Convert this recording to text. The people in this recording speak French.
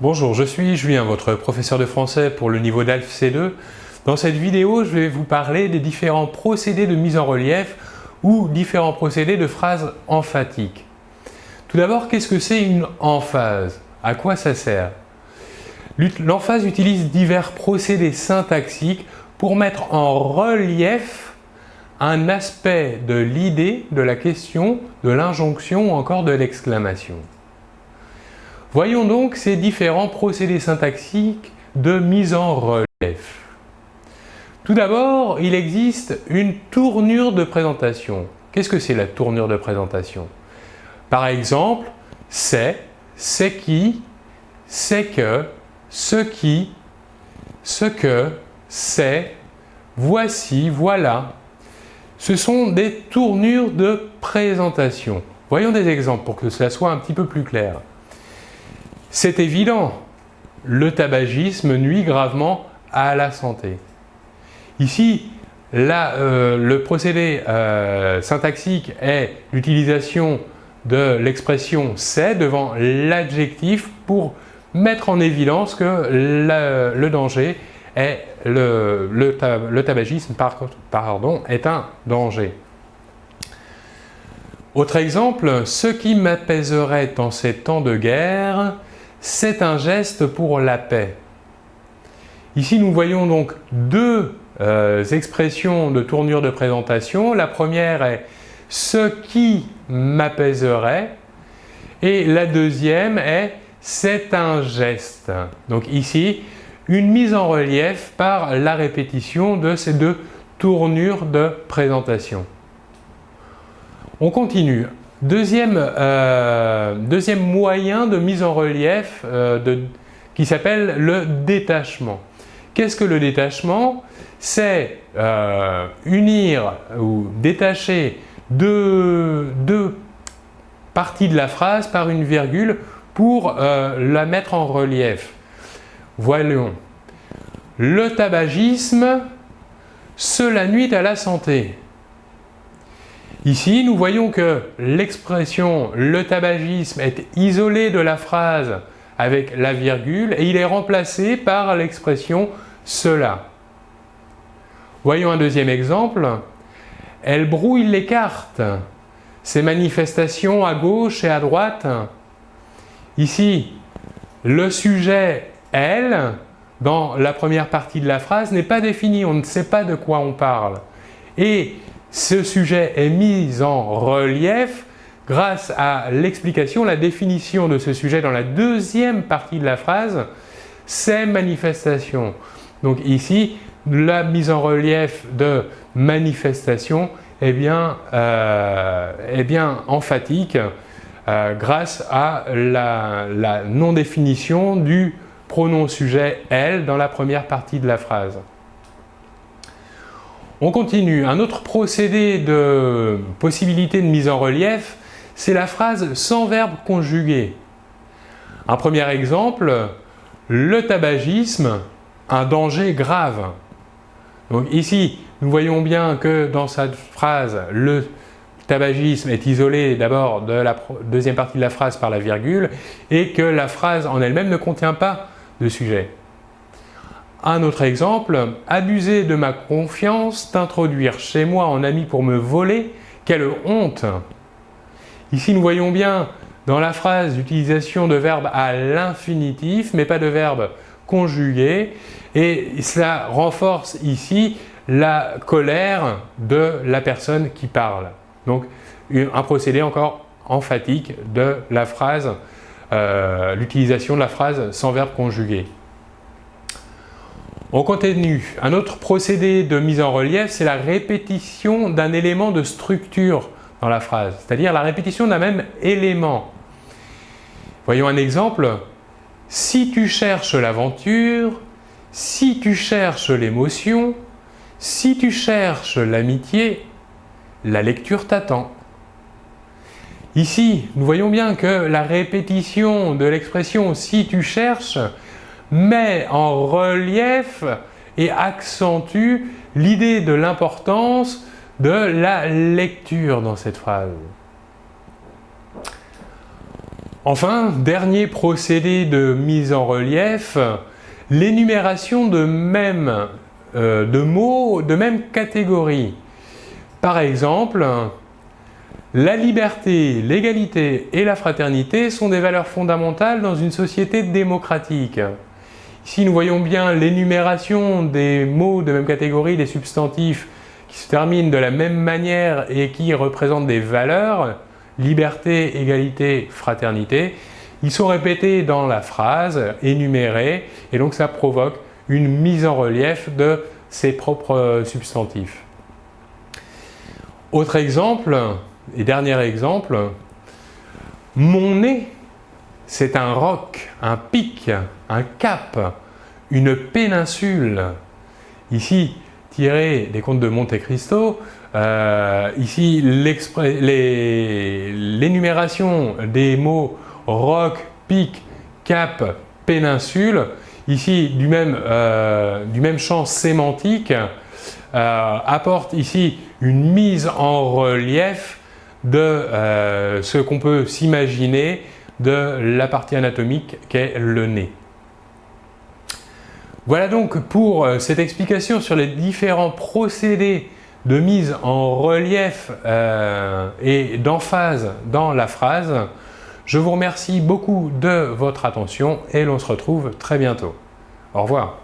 Bonjour, je suis Julien, votre professeur de français pour le niveau DALF C2. Dans cette vidéo, je vais vous parler des différents procédés de mise en relief ou différents procédés de phrases emphatiques. Tout d'abord, qu'est-ce que c'est une emphase? À quoi ça sert? L'emphase utilise divers procédés syntaxiques pour mettre en relief un aspect de l'idée, de la question, de l'injonction ou encore de l'exclamation. Voyons donc ces différents procédés syntaxiques de mise en relief. Tout d'abord, il existe une tournure de présentation. Qu'est-ce que c'est la tournure de présentation? Par exemple, c'est qui, c'est que, ce qui, ce que, c'est, voici, voilà. Ce sont des tournures de présentation. Voyons des exemples pour que cela soit un petit peu plus clair. C'est évident, le tabagisme nuit gravement à la santé. Ici, le procédé syntaxique est l'utilisation de l'expression « c'est » devant l'adjectif pour mettre en évidence que le danger est le tabagisme est un danger. Autre exemple, ce qui m'apaiserait en ces temps de guerre, c'est un geste pour la paix. Ici, nous voyons donc deux expressions de tournure de présentation. La première est « ce qui m'apaiserait » et la deuxième est « c'est un geste ». Donc ici, une mise en relief par la répétition de ces deux tournures de présentation. On continue. Deuxième moyen de mise en relief qui s'appelle le détachement. Qu'est-ce que le détachement? C'est unir ou détacher deux parties de la phrase par une virgule pour la mettre en relief. Voyons. Le tabagisme, cela nuit à la santé. Ici, nous voyons que l'expression « le tabagisme » est isolée de la phrase avec la virgule et il est remplacé par l'expression « cela ». Voyons un deuxième exemple. « Elle brouille les cartes. Ces manifestations à gauche et à droite. » Ici, le sujet « elle » dans la première partie de la phrase n'est pas défini, on ne sait pas de quoi on parle. Et ce sujet est mis en relief grâce à l'explication, la définition de ce sujet dans la deuxième partie de la phrase, ces manifestations. Donc ici, la mise en relief de manifestation est bien emphatique grâce à la non-définition du pronom sujet « elle » dans la première partie de la phrase. On continue. Un autre procédé de possibilité de mise en relief, c'est la phrase sans verbe conjugué. Un premier exemple, le tabagisme, un danger grave. Donc ici, nous voyons bien que dans cette phrase, le tabagisme est isolé d'abord de la deuxième partie de la phrase par la virgule et que la phrase en elle-même ne contient pas de sujet. Un autre exemple, abuser de ma confiance, t'introduire chez moi en ami pour me voler, quelle honte! Ici, nous voyons bien dans la phrase l'utilisation de verbes à l'infinitif, mais pas de verbe conjugué, et cela renforce ici la colère de la personne qui parle. Donc, un procédé encore emphatique de la phrase, l'utilisation de la phrase sans verbe conjugué. On continue. Un autre procédé de mise en relief, c'est la répétition d'un élément de structure dans la phrase, c'est-à-dire la répétition d'un même élément. Voyons un exemple. Si tu cherches l'aventure, si tu cherches l'émotion, si tu cherches l'amitié, la lecture t'attend. Ici, nous voyons bien que la répétition de l'expression « si tu cherches » met en relief et accentue l'idée de l'importance de la lecture dans cette phrase. Enfin, dernier procédé de mise en relief, l'énumération de mots de même catégorie. Par exemple, la liberté, l'égalité et la fraternité sont des valeurs fondamentales dans une société démocratique. Ici, nous voyons bien l'énumération des mots de même catégorie, des substantifs qui se terminent de la même manière et qui représentent des valeurs, liberté, égalité, fraternité. Ils sont répétés dans la phrase, énumérés, et donc ça provoque une mise en relief de ses propres substantifs. Autre exemple, et dernier exemple, mon nez, c'est un roc, un pic, un cap, une péninsule. Ici, tiré des contes de Monte Cristo, ici l'énumération des mots roc, pic, cap, péninsule, ici du même champ sémantique, apporte ici une mise en relief de ce qu'on peut s'imaginer de la partie anatomique qu'est le nez. Voilà donc pour cette explication sur les différents procédés de mise en relief et d'emphase dans la phrase. Je vous remercie beaucoup de votre attention et l'on se retrouve très bientôt. Au revoir.